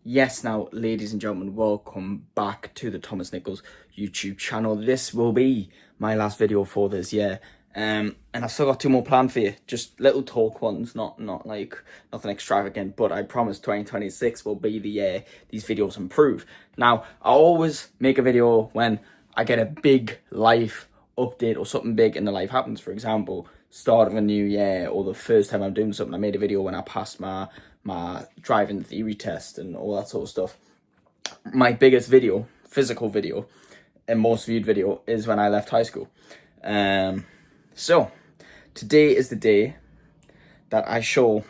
Yes, now, ladies and gentlemen, welcome back to the TankNiplz YouTube channel. This will be my last video for this year. And I've still got two more planned for you. Just little talk ones, not like nothing extravagant, but I promise 2026 will be the year these videos improve. Now, I always make a video when I get a big life update or something big in the life happens. For example, start of a new year or the first time I'm doing something. I made a video when I passed my driving theory test and all that sort of stuff. My biggest video, physical video, and most viewed video is when I left high school. So today is the day that I show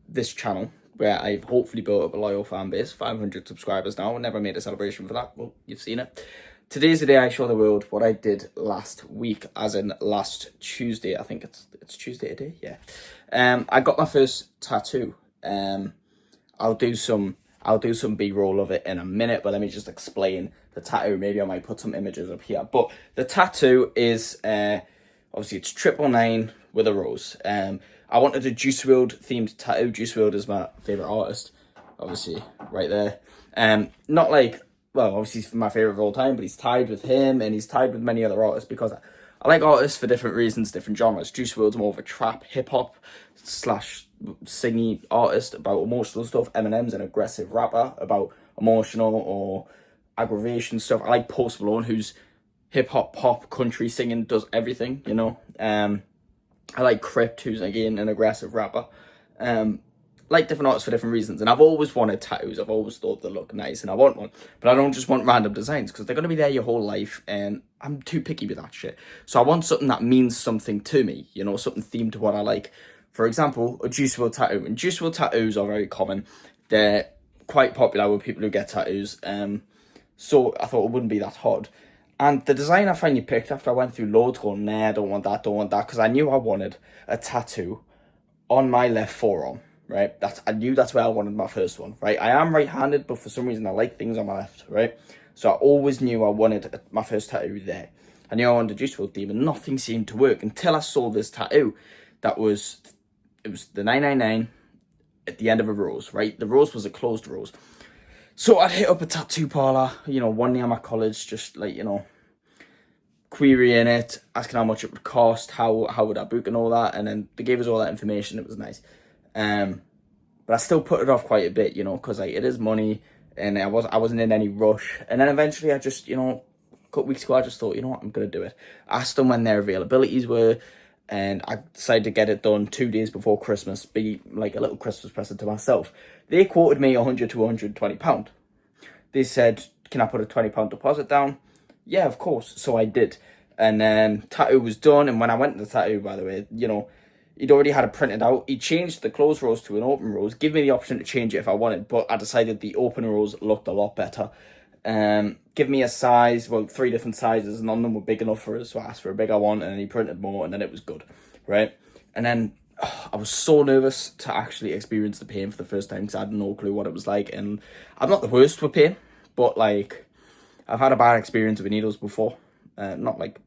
this channel where I've hopefully built up a loyal fan base, 500 subscribers now. I never made a celebration for that. Well, you've seen it. Today's the day I show the world what I did last week, as in last Tuesday. I think it's Tuesday today. Yeah. I got my first tattoo. I'll do some B-roll of it in a minute, but let me just explain the tattoo. Maybe I might put some images up here. But the tattoo is obviously it's 999 with a rose. I wanted a Juice WRLD themed tattoo. Juice WRLD is my favorite artist, obviously, right there. Not like, well, obviously he's my favorite of all time, but he's tied with him and he's tied with many other artists because I like artists for different reasons, different genres. Juice WRLD's more of a trap, hip-hop / singy artist about emotional stuff. Eminem's an aggressive rapper about emotional or aggravation stuff. I like Post Malone, who's hip-hop, pop, country singing, does everything, you know. I like Crypt, who's, again, an aggressive rapper. Like different artists for different reasons, and I've always wanted tattoos. I've always thought they look nice and I want one, but I don't just want random designs because they're going to be there your whole life and I'm too picky with that shit. So I want something that means something to me, you know, something themed to what I like. For example, a Juice WRLD tattoo, and Juice WRLD tattoos are very common. They're quite popular with people who get tattoos, so I thought it wouldn't be that hard. And the design I finally picked after I went through loads going, nah, I don't want that, because I knew I wanted a tattoo on my left forearm. Right, I knew that's where I wanted my first one. Right, I am right-handed, but for some reason I like things on my left. Right, so I always knew I wanted my first tattoo there. I knew I wanted a Juice WRLD theme, and nothing seemed to work until I saw this tattoo. It was the 999 at the end of a rose. Right, the rose was a closed rose. So I'd hit up a tattoo parlor, you know, one near my college, just like, you know, querying it, asking how much it would cost, how would I book and all that, and then they gave us all that information. It was nice. But I still put it off quite a bit, you know, because like it is money and I wasn't in any rush. And then eventually I just, you know, a couple weeks ago I just thought, you know what, I'm gonna do it. Asked them when their availabilities were, and I decided to get it done 2 days before Christmas, be like a little Christmas present to myself. They quoted me £100 to £120. They said, can I put a £20 deposit down? Yeah, of course. So I did. And then tattoo was done, and when I went to the tattoo, by the way, you know, he'd already had it printed out. He changed the closed rose to an open rose, give me the option to change it if I wanted, but I decided the open rose looked a lot better. Give me a size, well, 3 different sizes, and none of them were big enough for us, so I asked for a bigger one, and then he printed more, and then it was good, right? And then I was so nervous to actually experience the pain for the first time because I had no clue what it was like, and I'm not the worst with pain, but, like, I've had a bad experience with needles before. Not, like,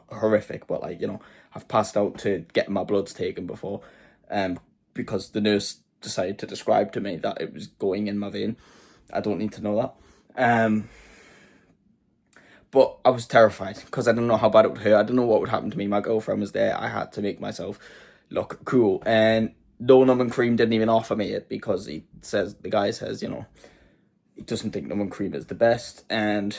horrific, but, like, you know, I've passed out to getting my bloods taken before, because the nurse decided to describe to me that it was going in my vein. I don't need to know that. But I was terrified because I didn't know how bad it would hurt. I didn't know what would happen to me. My girlfriend was there. I had to make myself look cool. And no numbing cream didn't even offer me it because the guy says, you know, he doesn't think numbing cream is the best. And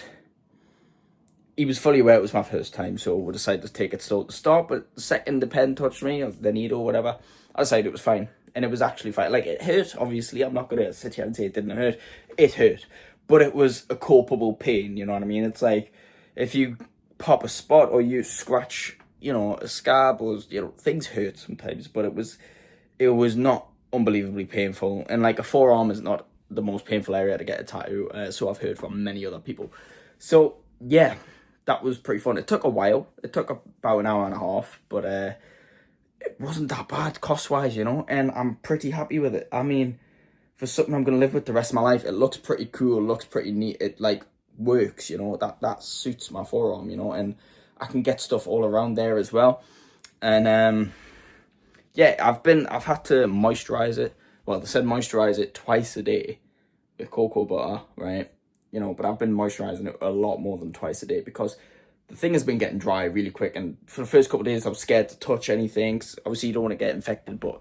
he was fully aware it was my first time, so we decided to take it slow at the start. But the second the pen touched me, or the needle or whatever, I decided it was fine. And it was actually fine. Like, it hurt, obviously. I'm not going to sit here and say it didn't hurt. It hurt. But it was a culpable pain, you know what I mean? It's like, if you pop a spot or you scratch, you know, a scab, or, you know, things hurt sometimes. But it was not unbelievably painful. And, like, a forearm is not the most painful area to get a tattoo. So I've heard from many other people. So, yeah. That was pretty fun. It took a while. It took about an hour and a half, but it wasn't that bad cost-wise, you know, and I'm pretty happy with it. I mean, for something I'm going to live with the rest of my life, it looks pretty cool, looks pretty neat. It, like, works, you know, that suits my forearm, you know, and I can get stuff all around there as well. And, yeah, I've had to moisturize it. Well, they said moisturize it twice a day with cocoa butter, right? You know, but I've been moisturizing it a lot more than twice a day because the thing has been getting dry really quick. And for the first couple of days, I was scared to touch anything. Obviously, you don't want to get infected, but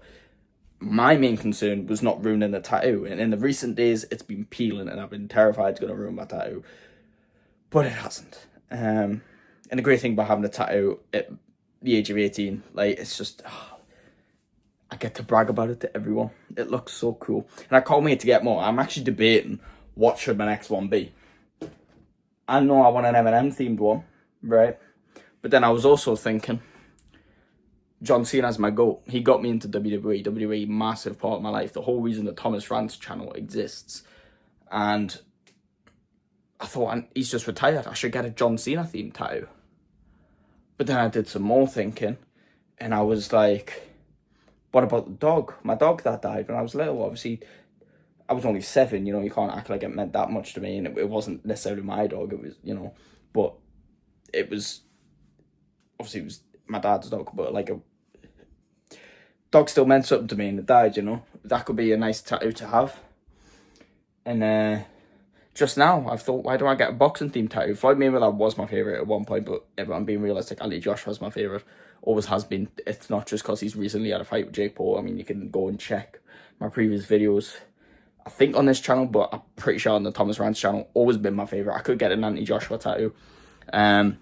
my main concern was not ruining the tattoo. And in the recent days, it's been peeling, and I've been terrified it's going to ruin my tattoo. But it hasn't. And the great thing about having a tattoo at the age of 18, like, it's just, I get to brag about it to everyone. It looks so cool. And I can't wait to get more. I'm actually debating what should my next one be. I know I want an M&M themed one, right? But then I was also thinking, John Cena's my GOAT. He got me into WWE. WWE, massive part of my life. The whole reason the Thomas Rants channel exists. And I thought, he's just retired. I should get a John Cena themed tattoo. But then I did some more thinking. And I was like, what about the dog? My dog that died when I was little. Obviously, I was only 7. You know, you can't act like it meant that much to me. And it wasn't necessarily my dog. It was, you know, but it was, obviously it was my dad's dog. But like, a dog still meant something to me and it died, you know. That could be a nice tattoo to have. And just now, I've thought, why don't I get a boxing themed tattoo? Floyd Mayweather was my favourite at one point, but if I'm being realistic, Ali Joshua's my favourite. Always has been. It's not just because he's recently had a fight with Jake Paul. I mean, you can go and check my previous videos, I think on this channel, but I'm pretty sure on the Thomas Rants channel, always been my favourite. I could get an anti-Joshua tattoo. And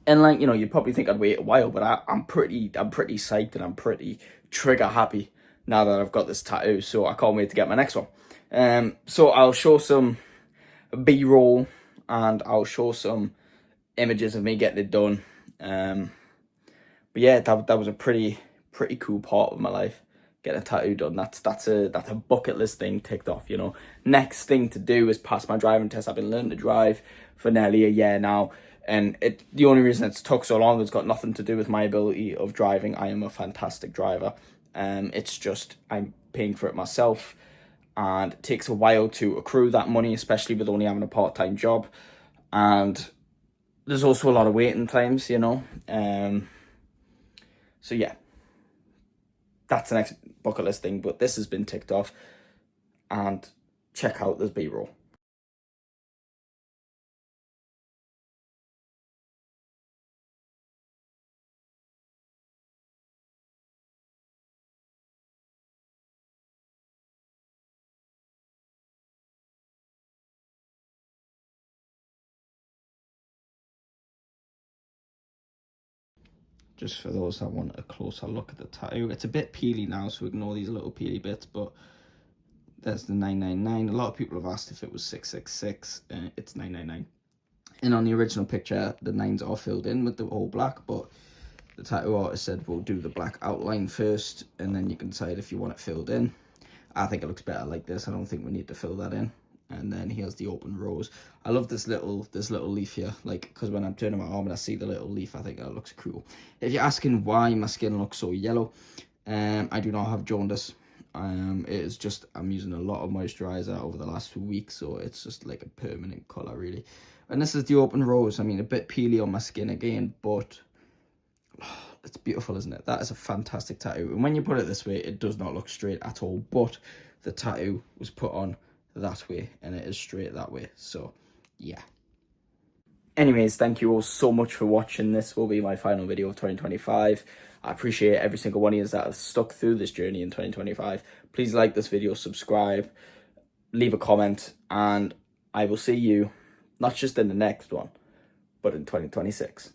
like, you know, you'd probably think I'd wait a while, but I'm pretty psyched and I'm pretty trigger happy now that I've got this tattoo. So I can't wait to get my next one. So I'll show some B-roll and I'll show some images of me getting it done. But yeah, that was a pretty cool part of my life, getting a tattoo done. That's a bucket list thing ticked off, you know. Next thing to do is pass my driving test. I've been learning to drive for nearly a year now, and the only reason it's took so long has got nothing to do with my ability of driving. I am a fantastic driver. It's just I'm paying for it myself, and it takes a while to accrue that money, especially with only having a part-time job. And there's also a lot of waiting times, you know. So yeah, that's the next bucket list thing, but this has been ticked off. And check out this B-roll. Just for those that want a closer look at the tattoo, it's a bit peely now, so ignore these little peely bits, but there's the 999. A lot of people have asked if it was 666. It's 999. And on the original picture, the 9s are filled in with the all black, but the tattoo artist said we'll do the black outline first, and then you can decide if you want it filled in. I think it looks better like this. I don't think we need to fill that in. And then here's the open rose. I love this little leaf here, like, because when I'm turning my arm and I see the little leaf, I think that looks cool. If you're asking why my skin looks so yellow, I do not have jaundice. It is just I'm using a lot of moisturizer over the last few weeks, so it's just like a permanent color really. And this is the open rose. I mean, a bit peely on my skin again, but it's beautiful, isn't it? That is a fantastic tattoo. And when you put it this way, it does not look straight at all, but the tattoo was put on that way and it is straight that way. So yeah. Anyways, thank you all so much for watching. This will be my final video of 2025. I appreciate every single one of you that have stuck through this journey in 2025. Please like this video, subscribe, leave a comment, and I will see you not just in the next one, but in 2026.